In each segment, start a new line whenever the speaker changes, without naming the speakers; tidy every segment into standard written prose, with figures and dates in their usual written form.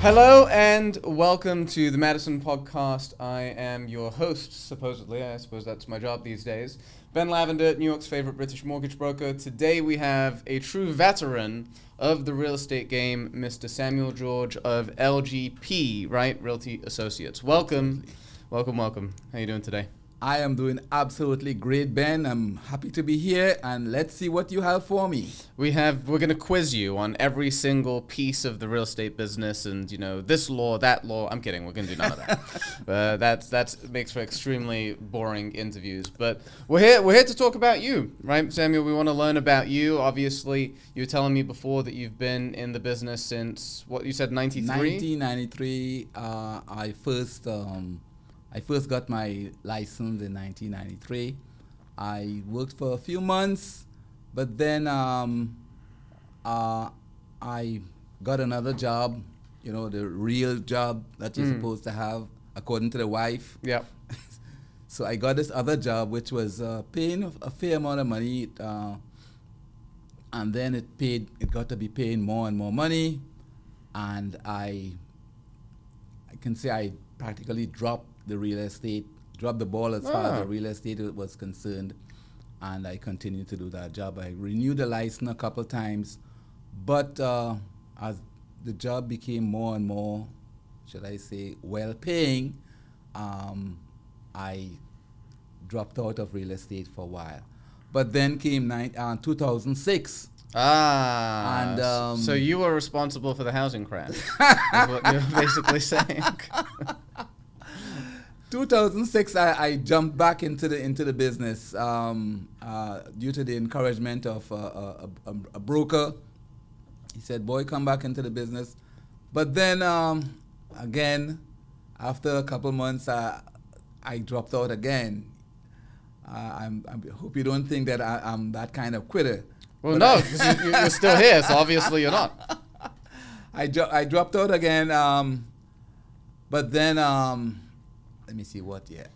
Hello and welcome to the Madison podcast. I am your host, supposedly. I suppose that's my job these days. Ben Lavender, New York's favorite British mortgage broker. Today we have a true veteran of the real estate game, Mr. Samuel George of LGP, right? Realty Associates. Welcome. Welcome. How you doing today?
I am doing absolutely great, Ben. I'm happy to be here, and let's see what you have for me.
We're going to quiz you on every single piece of the real estate business, and this law, that law. I'm kidding. We're going to do none of that. That makes for extremely boring interviews. But we're here to talk about you, right, Samuel? We want to learn about you. Obviously, you were telling me before that you've been in the business since what you said, 93.
1993. I first got my license in 1993. I worked for a few months, but then I got another job, the real job that you're supposed to have according to the wife.
Yeah.
So I got this other job, which was paying a fair amount of money, and then it got to be paying more and more money, and I can say I practically dropped the ball as far as the real estate was concerned, and I continued to do that job. I renewed the license a couple times, but as the job became more and more, should I say, well-paying, I dropped out of real estate for a while. But then came 2006.
And so you were responsible for the housing crash, is what you're basically saying.
2006, I jumped back into the business due to the encouragement of a broker. He said, "Boy, come back into the business." But then, again, after a couple months, I dropped out again. I hope you don't think that I'm that kind of quitter.
Well, no, because you're still here, so obviously you're not.
I dropped out again, but then... let me see what year.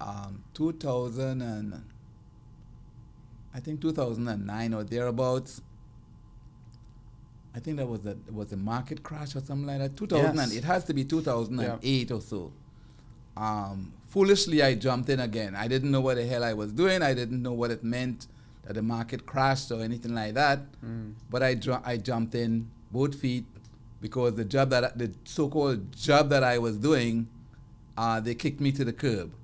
2009 or thereabouts. I think that was a market crash or something like that. 2000.
Yes.
It has to be 2008 or so. Foolishly, I jumped in again. I didn't know what the hell I was doing. I didn't know what it meant that the market crashed or anything like that. But I jumped in both feet because the so-called job that I was doing. They kicked me to the curb.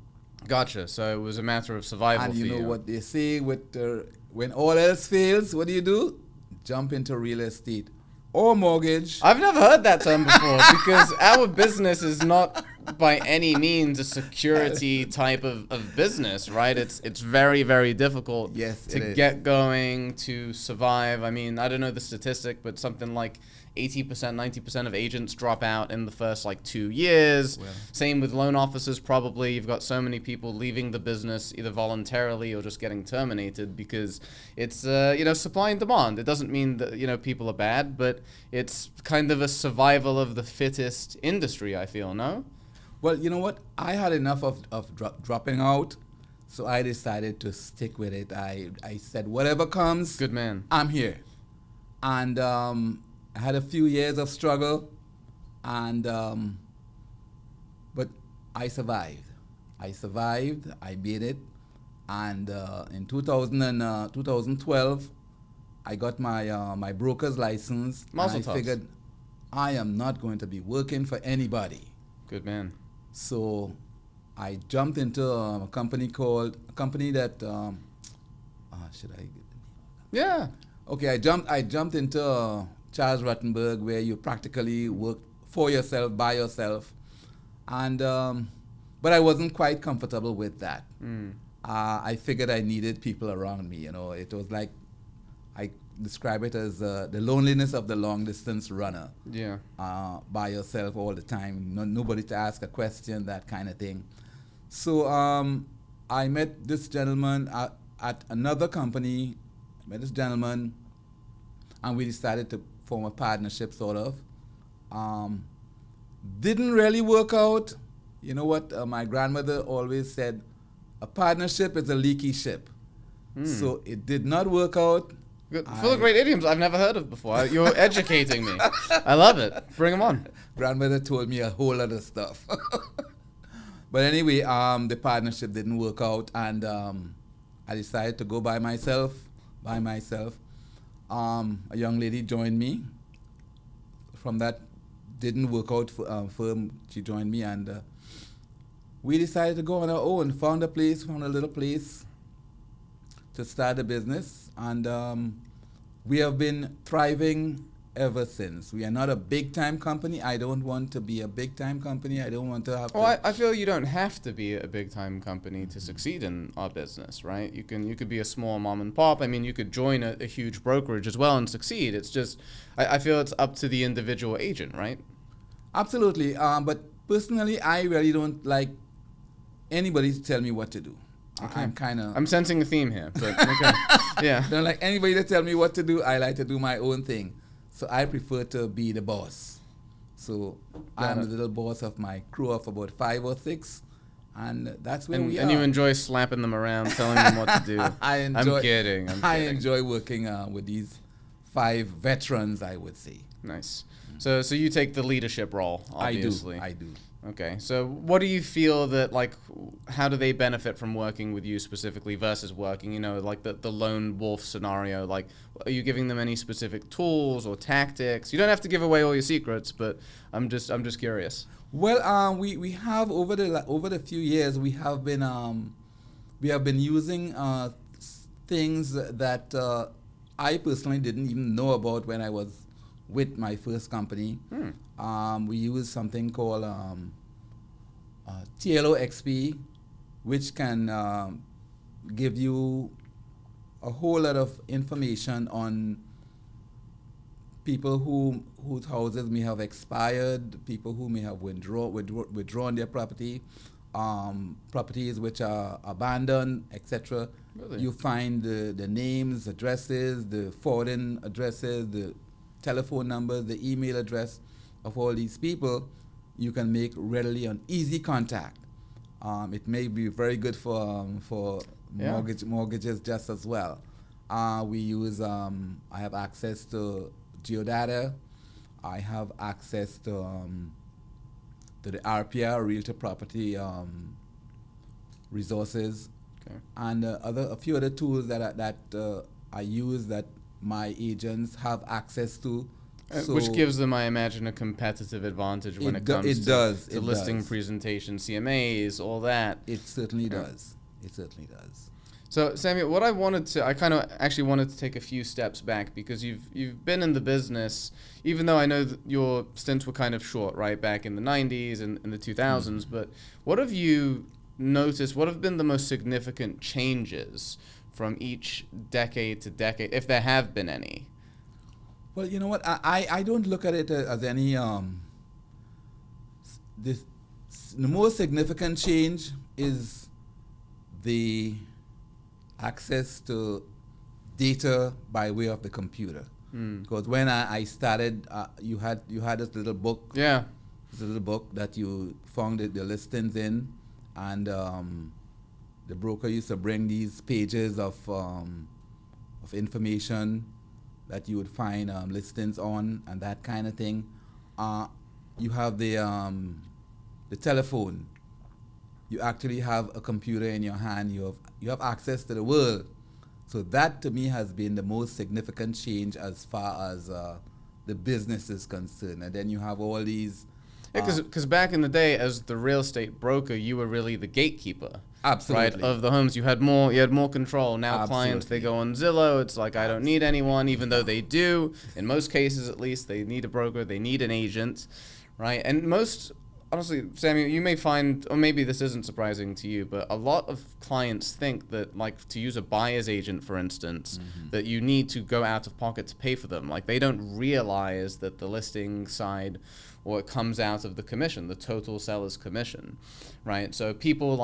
Gotcha. So it was a matter of survival
and
for you.
And you know what they say, when all else fails, what do? Jump into real estate or mortgage.
I've never heard that term before because our business is not by any means a security type of business, right? It's very, very difficult to get going, to survive. I mean, I don't know the statistic, but something like 80%, 90% of agents drop out in the first 2 years.
Well.
Same with loan officers probably. You've got so many people leaving the business either voluntarily or just getting terminated because it's, supply and demand. It doesn't mean that, people are bad, but it's kind of a survival of the fittest industry, I feel, no?
Well, you know what? I had enough of dropping out, so I decided to stick with it. I said, whatever comes,
good man,
I'm here. And I had a few years of struggle, and but I survived. I made it, and in 2012, I got my broker's license.
Mazel
and I
tovs.
figured I am not going to be working for anybody.
Good man.
So I jumped into a company that should I?
Yeah.
Okay, I jumped into Charles Ruttenberg, where you practically work for yourself, by yourself, and but I wasn't quite comfortable with that. I figured I needed people around me. It was like I describe it as the loneliness of the long distance runner.
Yeah.
By yourself all the time, nobody to ask a question, that kind of thing. So I met this gentleman at another company. I met this gentleman, and we decided to form a partnership, sort of. Didn't really work out. You know what? My grandmother always said, a partnership is a leaky ship. So it did not work out.
Full of great idioms I've never heard of before. You're educating me. I love it. Bring them on.
Grandmother told me a whole lot of stuff. But anyway, the partnership didn't work out, and I decided to go by myself. A young lady joined me. From that didn't work out firm, she joined me, and we decided to go on our own. Found a little place to start a business, and we have been thriving ever since. We are not a big-time company. I don't want to be a big-time company. I don't want to have
Well, I feel you don't have to be a big-time company to succeed in our business, right? You could be a small mom and pop. I mean, you could join a huge brokerage as well and succeed. It's just, I feel it's up to the individual agent, right?
Absolutely. But personally, I really don't like anybody to tell me what to do.
Okay.
I'm
I'm sensing a theme here, but okay. Yeah.
Don't like anybody to tell me what to do. I like to do my own thing. So I prefer to be the boss. So I'm the little boss of my crew of about 5 or 6, and that's where we are.
And you enjoy slapping them around, telling them what to do. I'm kidding.
I enjoy working with these 5 veterans, I would say.
Nice. So you take the leadership role, obviously.
I do.
Okay. So what do you feel that, like, how do they benefit from working with you specifically versus working, like the lone wolf scenario? Like, are you giving them any specific tools or tactics? You don't have to give away all your secrets, but I'm just curious.
Well, we have over the few years we have been using things that I personally didn't even know about when I was with my first company. We use something called TLO XP, which can give you a whole lot of information on people whose houses may have expired, people who may have withdrawn their property, properties which are abandoned, etc.
Really?
You find the names, addresses, the forwarding addresses, the telephone numbers, the email address of all these people. You can make readily an easy contact. It may be very good for mortgages just as well. We use I have access to geodata. I have access to the RPR, Realtor Property resources,
Okay.
and a few other tools that I use that my agents have access to.
Which gives them, I imagine, a competitive advantage when it comes to listing presentation, CMAs, all that.
It certainly does. It certainly does.
So, Samuel, what I kind of actually wanted to take a few steps back, because you've been in the business, even though I know that your stints were kind of short, right, back in the 90s and in the 2000s, but what have you noticed, what have been the most significant changes from each decade to decade, if there have been any?
Well, you know what? I don't look at it as any. The most significant change is the access to data by way of the computer. Because when I started, you had this little book.
Yeah.
This little book that you found the listings in, and the broker used to bring these pages of information that you would find listings on and that kind of thing. You have the telephone. You actually have a computer in your hand. You have access to the world. So that to me has been the most significant change as far as the business is concerned. And then you have all these.
Because back in the day, as the real estate broker, you were really the gatekeeper.
Absolutely.
Right, of the homes. You had more control. Now
Absolutely.
Clients, they go on Zillow. It's like, I don't need anyone, even though they do. In most cases, at least, they need a broker. They need an agent, right? And most, honestly, Samuel, you may find, or maybe this isn't surprising to you, but a lot of clients think that, like, to use a buyer's agent, for instance, that you need to go out of pocket to pay for them. Like, they don't realize that the listing side, or it comes out of the commission, the total seller's commission, right? So people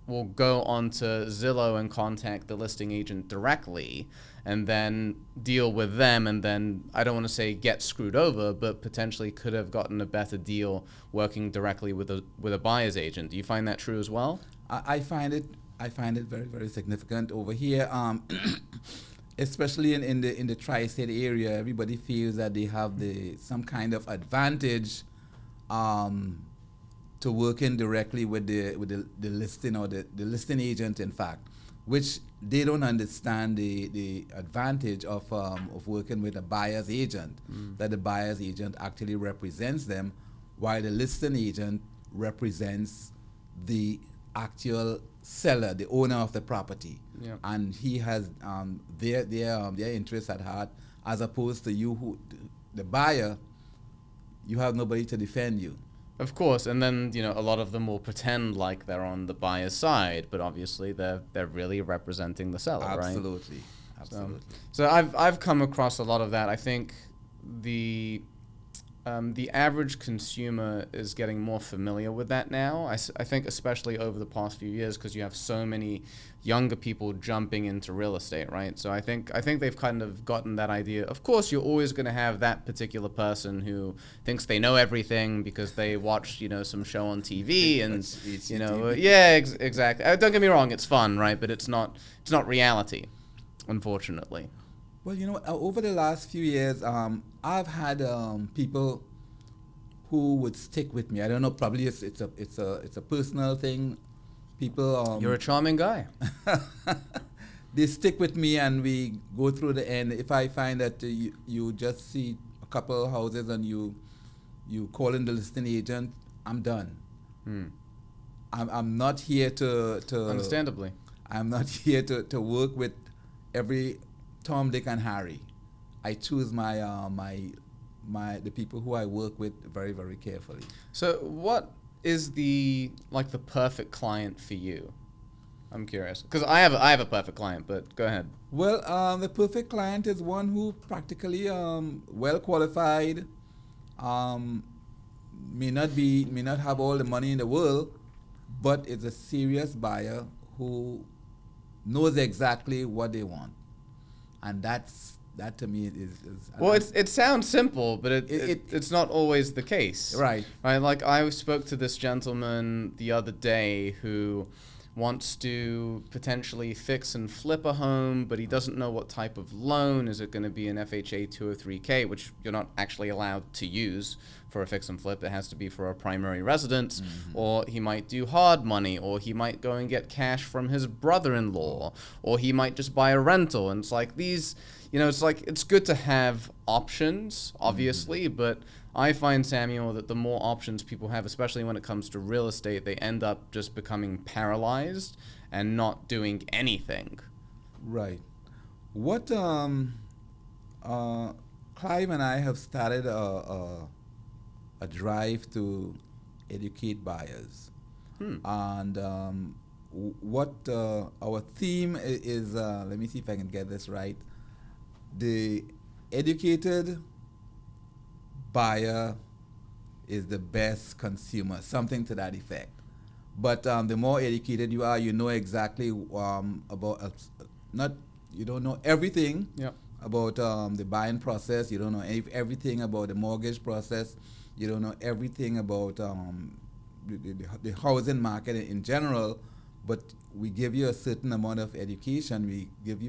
will go onto Zillow and contact the listing agent directly and then deal with them, and then, I don't want to say get screwed over, but potentially could have gotten a better deal working directly with a buyer's agent. Do you find that true as well?
I find it very, very significant over here. especially in the tri-state area, everybody feels that they have some kind of advantage to working directly with the listing or the listing agent, in fact, which they don't understand the advantage of working with a buyer's agent, that the buyer's agent actually represents them, while the listing agent represents the actual seller, the owner of the property.
Yeah.
And he has their interests at heart, as opposed to you, the buyer, you have nobody to defend you.
Of course, and then a lot of them will pretend like they're on the buyer's side, but obviously they're really representing the seller,
Absolutely.
right?
Absolutely.
So I've come across a lot of that. I think the average consumer is getting more familiar with that now. I think especially over the past few years, because you have so many younger people jumping into real estate, right? So I think they've kind of gotten that idea. Of course, you're always going to have that particular person who thinks they know everything because they watched some show on TV and exactly. Don't get me wrong, it's fun, right? But it's not reality, unfortunately.
Well, over the last few years, I've had people who would stick with me. I don't know, probably it's a personal thing. People.
You're a charming guy.
They stick with me, and we go through the end. If I find that you just see a couple of houses and you call in the listing agent, I'm done. I'm not here to
Understandably.
I'm not here to work with every Tom, Dick, and Harry. I choose the people who I work with very, very carefully.
So what is the perfect client for you? I'm curious, because I have a perfect client, but go ahead.
Well, the perfect client is one who practically well qualified, may not have all the money in the world, but is a serious buyer who knows exactly what they want. And that to me is
well, it sounds simple, but it's not always the case.
Right.
Like I spoke to this gentleman the other day who wants to potentially fix and flip a home, but he doesn't know what type of loan. Is it going to be an FHA 203K, which you're not actually allowed to use for a fix and flip? It has to be for a primary residence, or he might do hard money, or he might go and get cash from his brother-in-law, or he might just buy a rental. And it's like these, it's good to have options, obviously, but I find, Samuel, that the more options people have, especially when it comes to real estate, they end up just becoming paralyzed and not doing anything.
Right. What Clive and I have started a drive to educate buyers. And what our theme is, let me see if I can get this right. The educated buyer is the best consumer, something to that effect. But the more educated you are, you know exactly about you don't know everything about the buying process. You don't know everything about the mortgage process. You don't know everything about the housing market in general. But we give you a certain amount of education. We give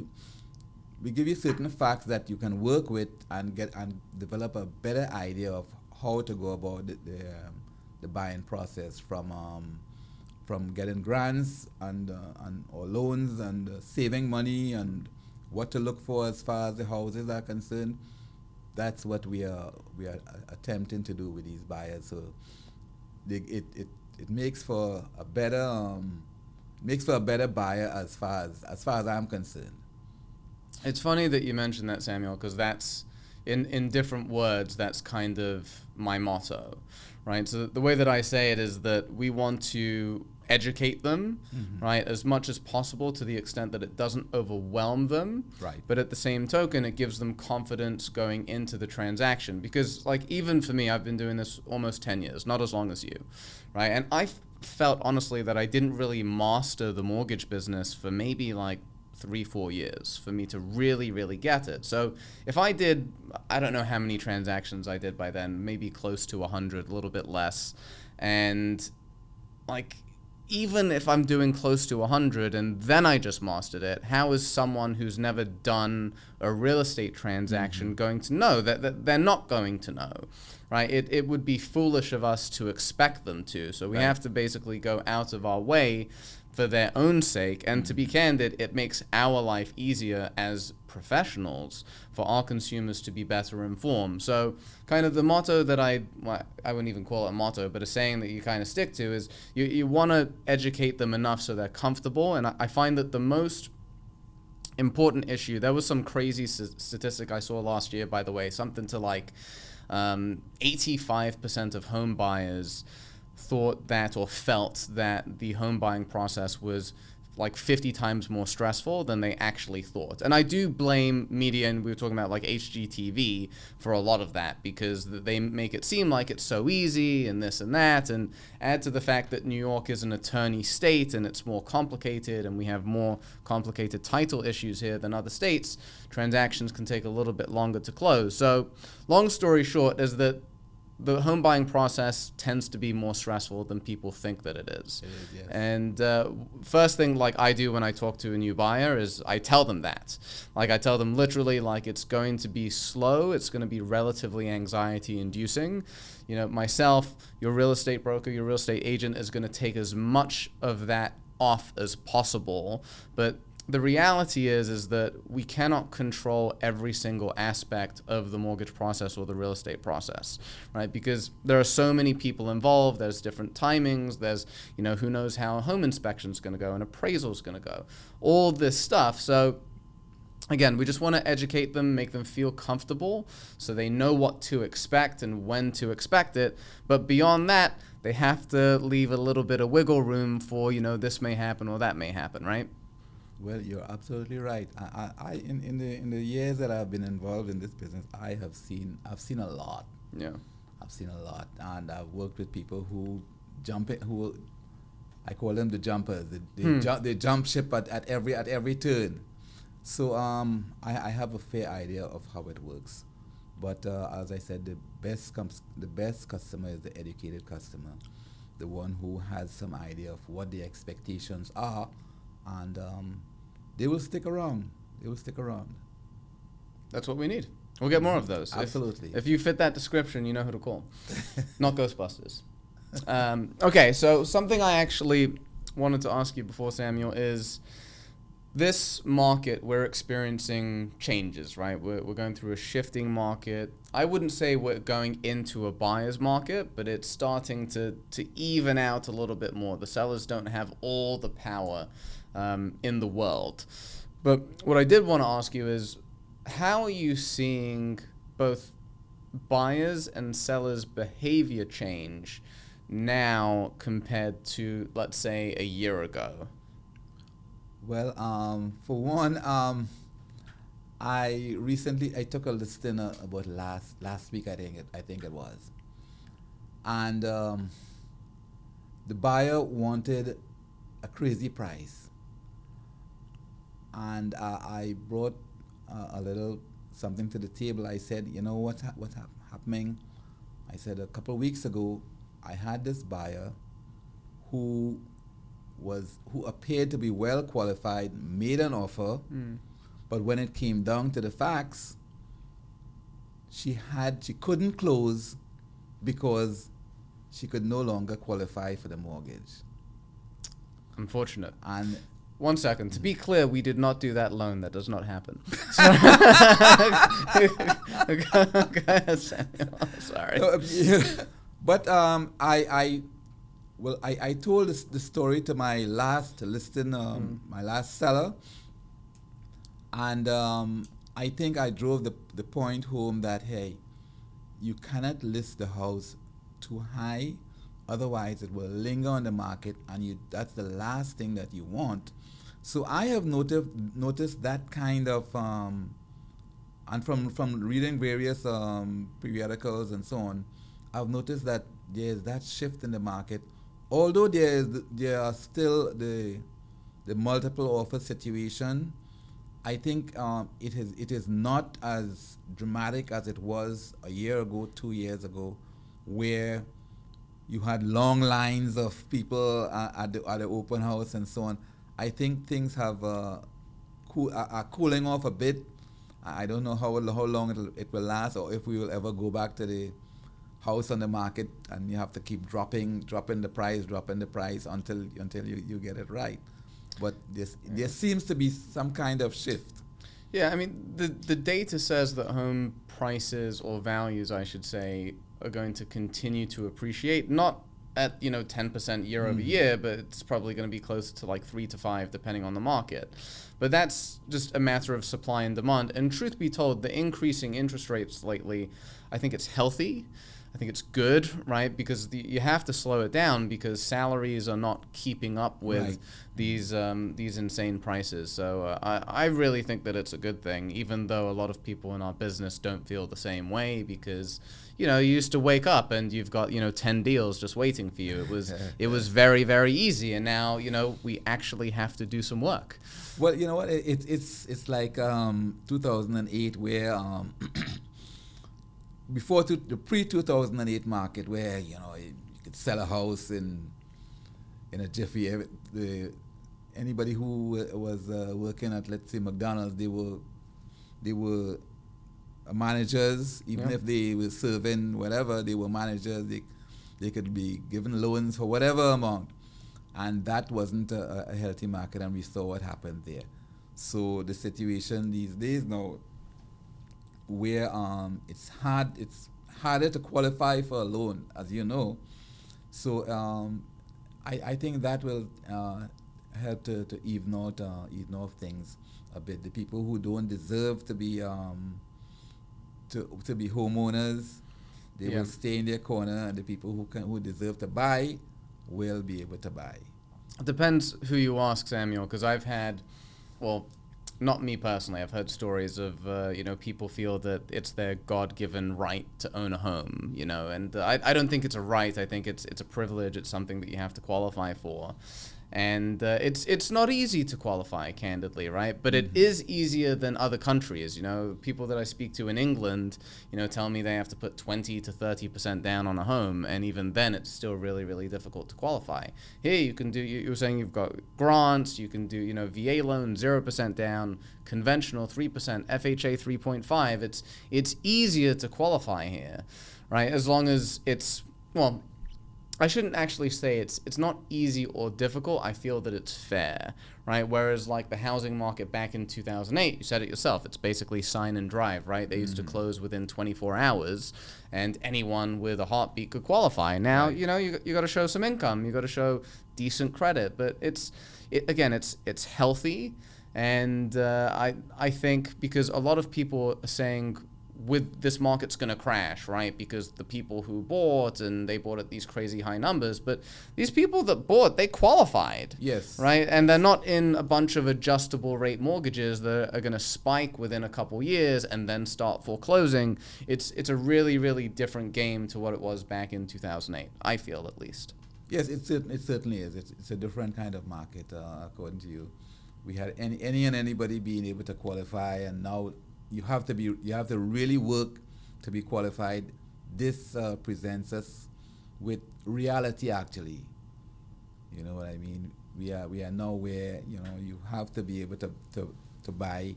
you certain facts that you can work with and develop a better idea of how to go about the buying process, from getting grants and or loans and saving money and what to look for as far as the houses are concerned. That's what we are attempting to do with these buyers. So it makes for a better buyer as far as I'm concerned.
It's funny that you mentioned that, Samuel, because that's, in different words, that's kind of my motto, right? So the way that I say it is that we want to educate them, right, as much as possible, to the extent that it doesn't overwhelm them.
Right.
But at the same token, it gives them confidence going into the transaction. Because, even for me, I've been doing this almost 10 years, not as long as you, right? And I felt, honestly, that I didn't really master the mortgage business for maybe 3-4 years for me to really, really get it. So if I did, I don't know how many transactions I did by then, maybe close to 100, a little bit less. And even if I'm doing close to 100 and then I just mastered it, how is someone who's never done a real estate transaction going to know? That they're not going to know, right? It would be foolish of us to expect them to. So we have to basically go out of our way for their own sake. And to be candid, it makes our life easier as professionals for our consumers to be better informed. So kind of the motto that I wouldn't even call it a motto, but a saying that you kind of stick to is you want to educate them enough so they're comfortable. And I find that the most important issue, there was some crazy statistic I saw last year, by the way, something to like 85% of home buyers thought that or felt that the home buying process was like 50 times more stressful than they actually thought. And I do blame media, and we were talking about like HGTV for a lot of that, because they make it seem like it's so easy and this and that, and add to the fact that New York is an attorney state and it's more complicated and we have more complicated title issues here than other states. Transactions can take a little bit longer to close. So long story short is that the home buying process tends to be more stressful than people think that it is.
Yes.
And first thing like I do when I talk to a new buyer is I tell them that. Like I tell them literally like it's going to be slow, it's going to be relatively anxiety inducing. You know, myself, your real estate broker, your real estate agent is going to take as much of that off as possible, but the reality is that we cannot control every single aspect of the mortgage process or the real estate process, right? Because there are so many people involved. There's different timings. There's, you know, who knows how a home inspection is going to go, an appraisal is going to go, all this stuff. So again, we just want to educate them, make them feel comfortable so they know what to expect and when to expect it. But beyond that, they have to leave a little bit of wiggle room for, you know, this may happen or that may happen, right?
Well, you're absolutely right. In the years that I've been involved in this business, I've seen a lot.
Yeah.
I've seen a lot, and I've worked with people who jump it, who I call them the jumpers. They jump ship at every turn. So I have a fair idea of how it works. But as I said, the best customer is the educated customer, the one who has some idea of what the expectations are, and they will stick around.
That's what we need. We'll get more of those.
Absolutely.
If you fit that description, you know who to call. Not Ghostbusters. Okay, so something I actually wanted to ask you before, Samuel, is this market, we're experiencing changes, right? We're going through a shifting market. I wouldn't say we're going into a buyer's market, but it's starting to even out a little bit more. The sellers don't have all the power in the world. But what I did want to ask you is, how are you seeing both buyers and sellers' behavior change now compared to, let's say, a year ago?
Well, for one, I took a listing about last week. I think it was, and the buyer wanted a crazy price, and I brought a little something to the table. I said, you know what's happening? I said a couple of weeks ago, I had this buyer who appeared to be well qualified, made an offer, but when it came down to the facts, she couldn't close because she could no longer qualify for the mortgage.
Unfortunate.
And
1 second. To be clear, we did not do that loan. That does not happen. Go ahead, Samuel. Sorry.
But I told the story to my last listing, my last seller, and I think I drove the point home that, hey, you cannot list the house too high, otherwise it will linger on the market, and that's the last thing that you want. So I have noticed that kind of, and from reading various periodicals and so on, I've noticed that there's that shift in the market. Although there are still the multiple offer situation, I think it is not as dramatic as it was a year ago, 2 years ago, where you had long lines of people at the open house and so on. I think things have are cooling off a bit. I don't know how long it will last, or if we will ever go back to the house on the market and you have to keep dropping the price until you get it right. But there seems to be some kind of shift.
Yeah, I mean, the data says that home prices, or values, I should say, are going to continue to appreciate, not at 10% year over year, but it's probably going to be closer to like 3 to 5 depending on the market. But that's just a matter of supply and demand. And truth be told, the increasing interest rates lately, I think it's healthy. I think it's good, right? Because you have to slow it down because salaries are not keeping up with these insane prices. So I really think that it's a good thing, even though a lot of people in our business don't feel the same way because, you used to wake up and you've got, 10 deals just waiting for you. It was very, very easy. And now, we actually have to do some work.
Well, you know what? It's like 2008 where before the pre-2008 market where you could sell a house in a jiffy. Anybody who was working at, let's say, McDonald's, they were managers. Even if they were serving whatever, they were managers. They could be given loans for whatever amount, and that wasn't a healthy market, and we saw what happened there. So the situation these days now, where it's harder to qualify for a loan, as you know. So I think that will help to even out things a bit. The people who don't deserve to be homeowners, they will stay in their corner, and the people who deserve to buy will be able to buy.
It depends who you ask, Samuel, because I've had, well, not me personally, I've heard stories of, people feel that it's their God-given right to own a home, and I don't think it's a right. I think it's a privilege. It's something that you have to qualify for. And it's not easy to qualify, candidly, right? But it is easier than other countries. People that I speak to in England, tell me they have to put 20 to 30% down on a home, and even then, it's still really, really difficult to qualify. Here, you can do. You were saying you've got grants. You can do, VA loan 0% down, conventional 3%, FHA 3.5. It's easier to qualify here, right? As long as it's I shouldn't actually say it's not easy or difficult. I feel that it's fair, right? Whereas like the housing market back in 2008, you said it yourself, it's basically sign and drive, right? They used to close within 24 hours and anyone with a heartbeat could qualify. Now, you got to show some income, you got to show decent credit, but it's healthy. And I think because a lot of people are saying with this market's going to crash, right? Because the people who bought, and they bought at these crazy high numbers, but these people that bought, they qualified.
Yes.
Right? And they're not in a bunch of adjustable rate mortgages that are going to spike within a couple years and then start foreclosing. It's a really, really different game to what it was back in 2008, I feel at least.
Yes, it certainly is. It's a different kind of market, according to you. We had any and anybody being able to qualify, and now you have to really work to be qualified. This presents us with reality, actually. You know what I mean? We are now where you have to be able to buy.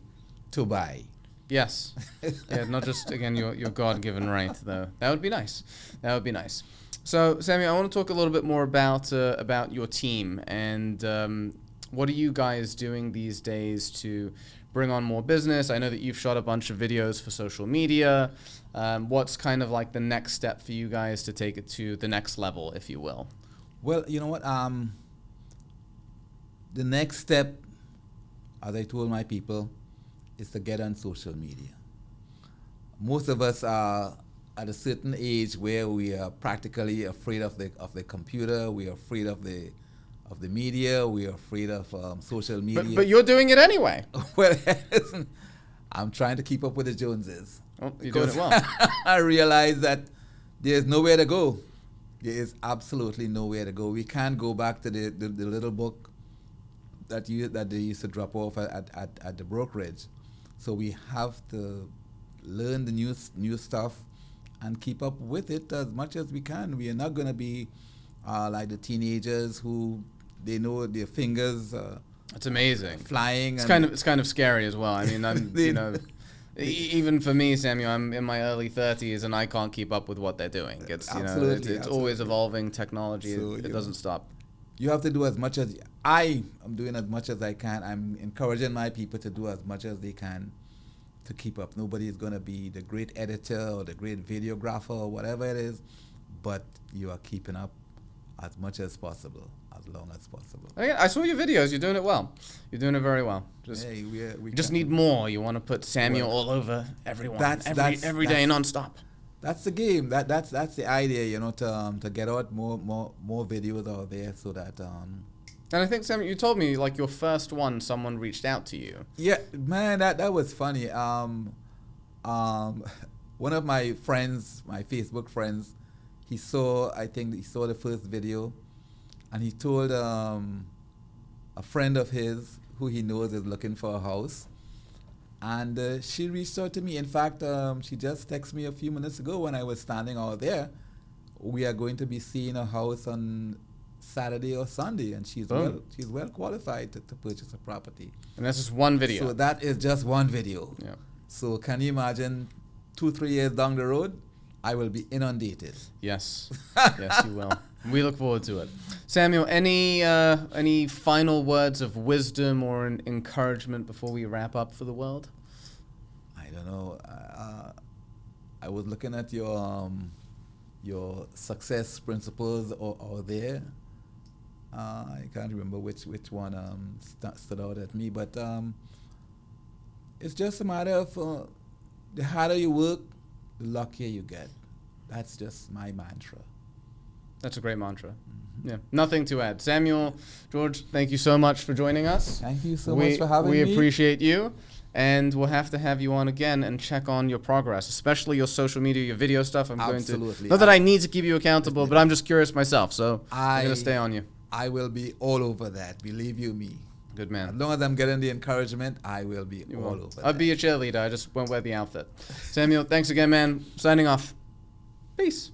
Yes. Yeah, not just again your God-given right though. That would be nice. So Samuel, I want to talk a little bit more about your team and what are you guys doing these days to bring on more business? I know that you've shot a bunch of videos for social media. What's kind of like the next step for you guys to take it to the next level, if you will?
Well, you know what? The next step, as I told my people, is to get on social media. Most of us are at a certain age where we are practically afraid of the computer. We are afraid of the media. We are afraid of social media.
But you're doing it anyway.
Well, listen, I'm trying to keep up with the Joneses.
Oh, you're doing it well.
I realize that there's nowhere to go. There is absolutely nowhere to go. We can't go back to the little book that they used to drop off at the brokerage. So we have to learn the new stuff and keep up with it as much as we can. We are not going to be like the teenagers who they know their fingers
It's amazing.
flying.
It's kind of scary as well. I mean, I'm even for me, Samuel, I'm in my early 30s and I can't keep up with what they're doing. It's it's always evolving technology.
So,
it doesn't stop.
You have to do as much as I am doing as much as I can. I'm encouraging my people to do as much as they can to keep up. Nobody is going to be the great editor or the great videographer or whatever it is, but you are keeping up as much as possible, as long as possible.
I saw your videos. You're doing it well. You're doing it very well.
Hey, we
just need more. You want to put Samuel all over everyone every day nonstop.
That's the game. That's the idea, to get out more videos out there so that.
And I think, Samuel, you told me like your first one, someone reached out to you.
Yeah, man, that was funny. One of my friends, my Facebook friends, he saw the first video, and he told a friend of his who he knows is looking for a house. And she reached out to me. In fact, she just texted me a few minutes ago when I was standing out there. We are going to be seeing a house on Saturday or Sunday, and she's well qualified to purchase a property.
And that's just one video.
So that is just one video.
Yeah.
So can you imagine 2-3 years down the road, I will be inundated.
Yes. Yes, you will. We look forward to it. Samuel, any final words of wisdom or an encouragement before we wrap up for the world?
I don't know. I was looking at your success principles or there. I can't remember which one stood out at me, but it's just a matter of the harder you work, the luckier you get. That's just my mantra.
That's a great mantra. Mm-hmm. Yeah, nothing to add. Samuel, George, thank you so much for joining us.
Thank you so much for having me.
We appreciate you, and we'll have to have you on again and check on your progress, especially your social media, your video stuff.
Absolutely.
Not that I need to keep you accountable, but I'm just curious myself, so I'm going to stay on you.
I will be all over that, believe you me.
Good man.
As long as I'm getting the encouragement, I will be all over that.
I'll be a cheerleader. I just won't wear the outfit. Samuel, thanks again, man. Signing off. Peace.